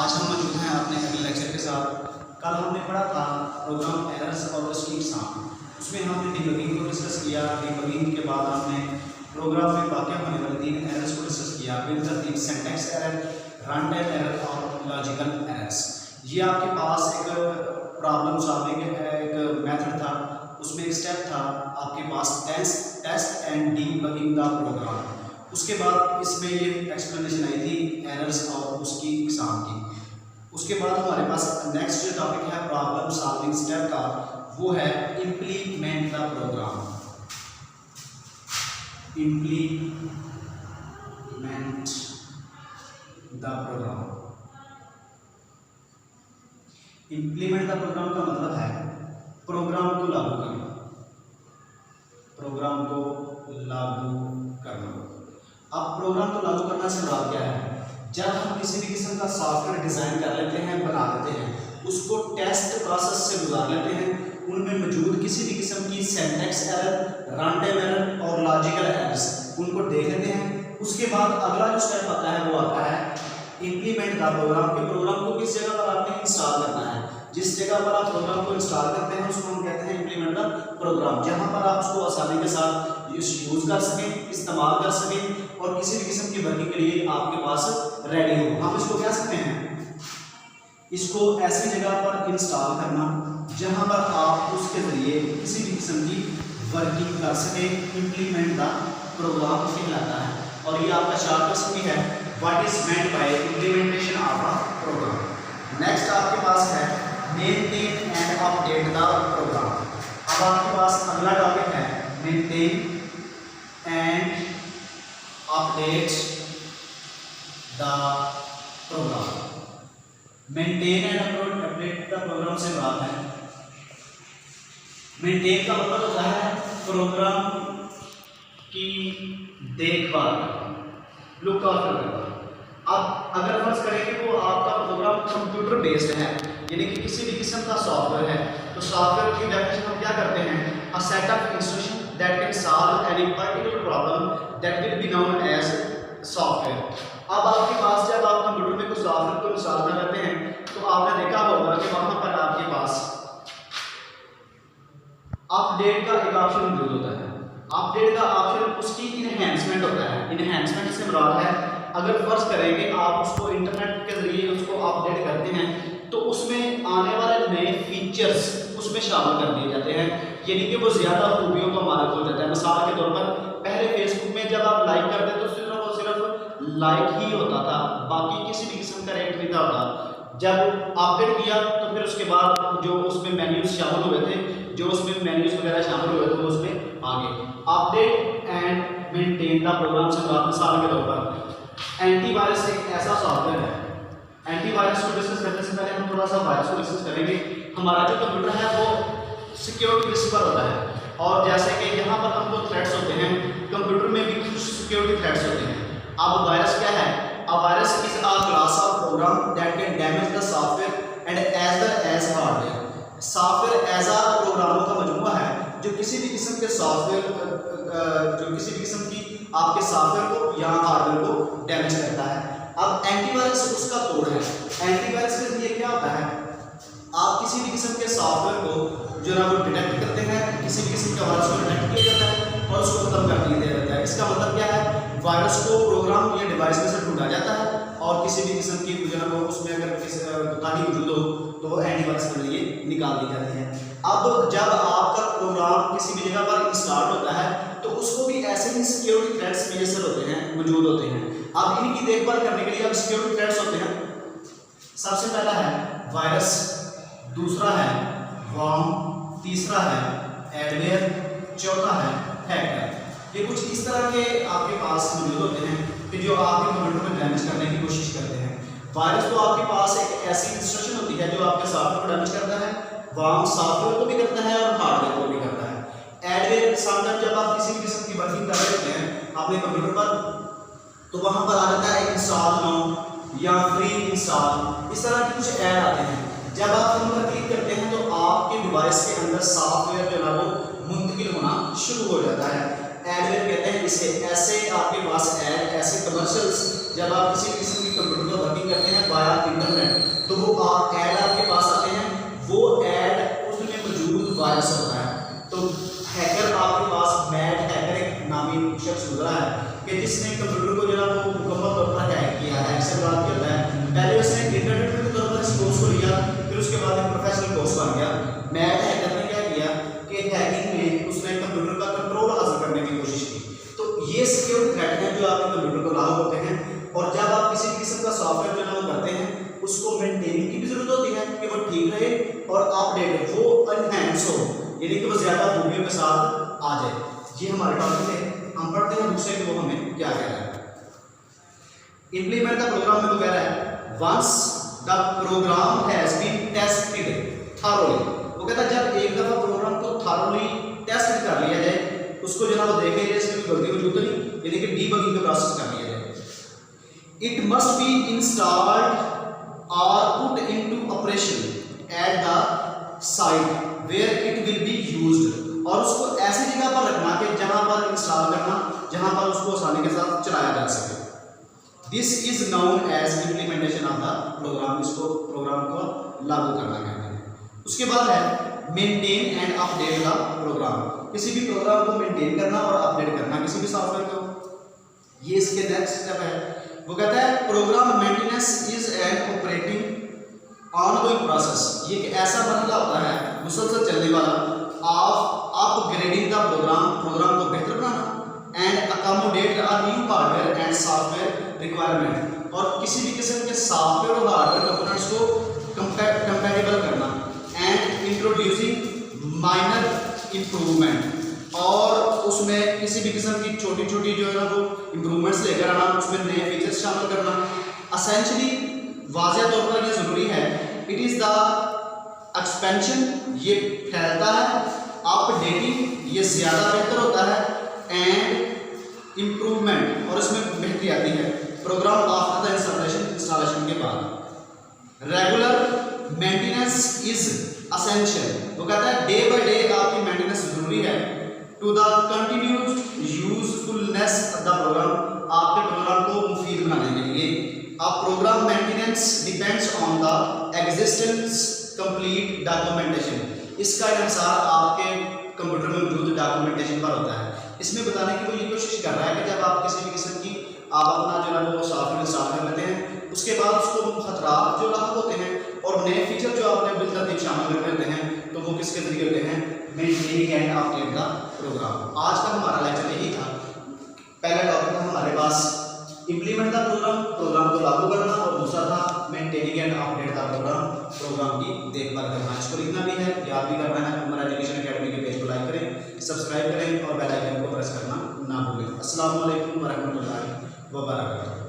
आज हम मौजूद हैं अपने अगले लेक्चर के साथ। कल हमने पढ़ा था प्रोग्राम एरर्स और उसकी इकसाम। उसमें हमने डिबगिंग को डिस्कस किया। डिबगिंग के बाद हमने प्रोग्राम में वाक़ होने वाले 3 एरर्स को डिस्कस किया। फिर तरतीब syntax error, run time error और लॉजिकल एरर्स। ये आपके पास एक प्रॉब्लम सॉल्विंग एक मेथड था, उसमें एक स्टेप था आपके पास test and debugging the program. उसके बाद इसमें ये एक्सप्लेनेशन आई थी एरर्स और उसकी इकसाम की। उसके बाद हमारे पास नेक्स्ट जो टॉपिक है प्रॉब्लम सॉल्विंग स्टेप का, वो है implement the program. Implement the program. Implement the program का मतलब है प्रोग्राम को लागू करना। प्रोग्राम को लागू करना। अब प्रोग्राम को लागू करना से मुराद क्या है? जब हम किसी भी किस्म का सॉफ्टवेयर डिज़ाइन कर लेते हैं, बना लेते हैं, उसको टेस्ट प्रोसेस से गुजार लेते हैं, उनमें मौजूद किसी भी किस्म की syntax error, run time error और लॉजिकल एरर्स उनको देख लेते हैं। उसके बाद अगला जो स्टेप आता है वो आता है इम्प्लीमेंट द प्रोग्राम। के प्रोग्राम को किस जगह पर आपने इंस्टॉल करना है। जिस जगह पर आप प्रोग्राम को इंस्टॉल करते हैं उसको हम कहते हैं इम्प्लीमेंट द प्रोग्राम, जहाँ पर आप उसको आसानी के साथ यूज़ कर सकें, इस्तेमाल कर सकें और किसी भी किस्म की वर्किंग के लिए आपके पास रेडी हो। हम इसको कह सकते हैं, इसको ऐसी जगह पर इंस्टॉल करना जहाँ पर आप उसके ज़रिए किसी भी किस्म की वर्किंग कर सकें। इम्प्लीमेंट द प्रोग्राम कहलाता है। और ये आपका चार क्वेश्चन भी है, what is meant by implementation of a program. Next आपके पास है maintain and update the program. अब आपके पास अगला टॉपिक है maintain and update the program. Maintain and update the program से बात है, मेंटेन का मतलब होता है प्रोग्राम की देखभाल, लुक आफ्टर करना। अब अगर फर्ज करें कि वो आपका प्रोग्राम कंप्यूटर बेस्ड है, यानी कि किसी भी किस्म का सॉफ्टवेयर है, तो सॉफ्टवेयर की डेफिनेशन हम क्या करते हैं, a set of instruction that can solve any particular problem that will be known as software. अब आपके पास जब आप कंप्यूटर में कुछ सॉफ्टवेयर को इंस्टॉल करते हैं तो आपने देखा होगा कि वहां पर आपके पास अपडेट का एक ऑप्शन मौजूद होता है। अपडेट का ऑप्शन उसकी इनहैंसमेंट होता है। इनहैंसमेंट से मुराद है, अगर फर्ज करें कि आप उसको इंटरनेट के जरिए उसको अपडेट करते हैं तो उसमें आने वाले नए फीचर्स उसमें शामिल कर दिए जाते हैं, यानी कि वो ज़्यादा खूबियों का मालिक हो जाता है। मिसाल के तौर पर पहले फेसबुक में जब आप लाइक करते तो सिर्फ लाइक ही होता था, बाकी किसी भी किस्म का रेट नहीं था। जब अपडेट किया तो फिर उसके बाद जो उसमें मेन्यूज शामिल हुए थे, जो उसमें मेन्यूज वगैरह शामिल हुए थे, वो उसमें आ गए। Update and maintain the program से बात, मिसाल के तौर पर एंटीवायरस एक ऐसा सॉफ्टवेयर है। एंटीवायरस को डिस्कस करने से पहले हम थोड़ा सा वायरस को डिस्कस करेंगे। हमारा जो कंप्यूटर है वो सिक्योरिटी रिस्क पर होता है, और जैसे कि यहाँ पर हमको थ्रेट्स होते हैं, कंप्यूटर में भी कुछ सिक्योरिटी थ्रेट्स होते हैं। अब वायरस क्या है? A virus is a class of program that can damage the software and as well as hardware. Software as a प्रोग्रामों का मजमूआ है जो किसी भी किस्म के सॉफ्टवेयर जो किसी भी किस्म की आपके सॉफ्टवेयर को या हार्डवेयर को डैमेज करता है। अब एंटीवायरस उसका तोड़ है। एंटीवायरस के लिए क्या होता है, आप किसी भी किस्म के सॉफ्टवेयर को जो ना वो डिटेक्ट करते हैं, किसी भी किस्म का वायरस को डिटेक्ट किया जाता है और उसको खत्म कर दिया जाता है। इसका मतलब क्या है, वायरस को प्रोग्राम या डिवाइस में से ढूंढा जाता है और किसी भी किस्म की जो है वो उसमें अगर कोताही मौजूद हो तो वो एंटीवायरस के लिए निकाल दी जाती है। अब जब आपका प्रोग्राम किसी भी जगह पर इंस्टॉल होता है तो उसको भी ऐसे ही सिक्योरिटी थ्रेट्स मेजर होते हैं, मौजूद होते हैं। अब इनकी देखभाल करने के लिए अब सिक्योरिटी थ्रेट्स होते हैं। सबसे पहला है वायरस, दूसरा है वॉर्म, तीसरा है एडवेयर, चौथा है हैकर। ये कुछ इस तरह के आपके पास मौजूद होते हैं कि जो आपके कंप्यूटर में डैमेज करने की कोशिश करते हैं। वायरस तो आपके पास एक ऐसी इंस्ट्रक्शन होती है जो आपके सॉफ्टवेयर को डैमेज करता है, वॉर्म सॉफ्टवेयर को भी करता है और हार्डवेयर को भी करता है। एडवेयर समटाइम जब आप किसी भी किस्म की वर्किंग कर रहे होते हैं अपने कंप्यूटर पर तो वहाँ पर आ जाता है इंस्टॉल नाउ या फ्री इंस्टॉल, इस तरह के कुछ ऐड आते हैं। जब आप उन पर क्लिक करते हैं तो आपके डिवाइस के अंदर सॉफ्टवेयर जो है वो मुंतकिल होना शुरू हो जाता है। एडवेयर कहते हैं इसे। ऐसे आपके पास ऐड, ऐसे कमर्शियल्स जब आप किसी किस्म की कंप्यूटर पर वर्किंग करते हैं वाया इंटरनेट, तो वो ऐड आपके पास आते हैं, वो ऐड उसमें मौजूद वायरस होता है। तो हैकर आपके पास मैड हैकर एक नामी शख्स गुजरा है कि जिसने कंप्यूटर को जो है वो मुकम्मल तौर पर हैक किया है, इससे बात करता है। पहले उसने इंटरनेट के तौर पर इस कोर्स को लिया, फिर उसके बाद एक प्रोफेशनल कोर्स बन गया। मैड हैकर ने क्या किया कि हैकिंग में उसने कंप्यूटर का कंट्रोल हासिल करने की कोशिश की। तो ये सिक्योर थ्रेट है जो आपके कंप्यूटर को लागू होते हैं। और जब आप किसी किस्म का सॉफ्टवेयर जो है वो करते हैं, उसको मेंटेनिंग की भी जरूरत होती है कि वो ठीक रहे और अपडेट वो एनहांस हो, यानी कि वो ज़्यादा खूबियों के साथ आ जाए। ये हमारे टॉपिक है। हम पढ़ते हैं दूसरे को हमें क्या कह रहा है। इम्प्लीमेंट द प्रोग्राम में तो कह रहा है once the program has been tested thoroughly. वो कहता है जब एक दफ़ा प्रोग्राम को थॉरोली टेस्ट कर लिया जाए, उसको जो है वो देखें जाए इसमें कोई गलती मौजूद नहीं, यानी कि डीबगिंग का प्रोसेस कर लिया जाए। It must be installed or put into operation at the site where it will be used। और उसको ऐसी जगह पर रखना कि जहां पर इंस्टॉल करना, जहां पर उसको आसानी के साथ चलाया जा सके। This is known as implementation of the program. इसको प्रोग्राम को लागू करना कहते हैं। उसके बाद है maintain and update the program. किसी भी प्रोग्राम को मेंटेन करना और अपडेट करना, किसी भी सॉफ्टवेयर को, ये इसके नेक्स्ट स्टेप है। वो कहता है program maintenance is an operating ongoing process. ये एक ऐसा मसला होता है मुसलसल चलने वाला of upgrading the program, program को बेहतर बनाना, and accommodate a new hardware and software requirement. और किसी भी किस्म के सॉफ्टवेयर और हार्डवेयर कंपोनेंट्स को कंपैटिबल करना, एंड इंट्रोड्यूसिंग माइनर इम्प्रूवमेंट। और उसमें किसी भी किस्म की छोटी छोटी जो है ना वो इम्प्रूवमेंट्स लेकर आना, उसमें नए फीचर्स शामिल करना। असेंशली वाज़ेह तौर पर यह ज़रूरी है, इट इज़ द एक्सपेंशन, ये फैलता है, अपडेटिंग ये ज़्यादा बेहतर होता है, एंड इम्प्रूवमेंट और इसमें बेहतरी आती है प्रोग्राम आफ्टर द इंस्टॉलेशन के बाद। Regular maintenance is essential. वो कहता है डे बाय डे आपकी मेंटेनेंस ज़रूरी है to the continued usefulness of the program, आपके प्रोग्राम को मुफीद बनाने के लिए। अब program maintenance depends on the existence complete documentation. इसका अनुसार आपके कंप्यूटर में मौजूद डॉक्यूमेंटेशन पर होता है। इसमें बताने की वो ये कोशिश कर रहा है कि जब आप किसी भी किस्म की आप अपना जो है वो सॉफ्टवेयर इंस्टॉल कर लेते हैं, उसके बाद उसको खतरात जो लाभ होते हैं और नए फीचर जो आपने बिल्कुल शामिल कर लेते हैं, तो वो किसके जरिए होते हैं, maintaining and update the program. आज का हमारा लेक्चर यही था। पहला टॉपिक था हमारे पास इम्प्लीमेंट द प्रोग्राम, प्रोग्राम को लागू करना, और दूसरा था maintaining and update the program, program की देखभाल करना। इसको लिखना भी है, याद भी करना है। हमारा एजुकेशन अकेडमी के पेज को लाइक करें, सब्सक्राइब करें और बेल आइकन को प्रेस करना ना भूलें। अस्सलाम वालेकुम व रहमतुल्लाहि व बरकातहू।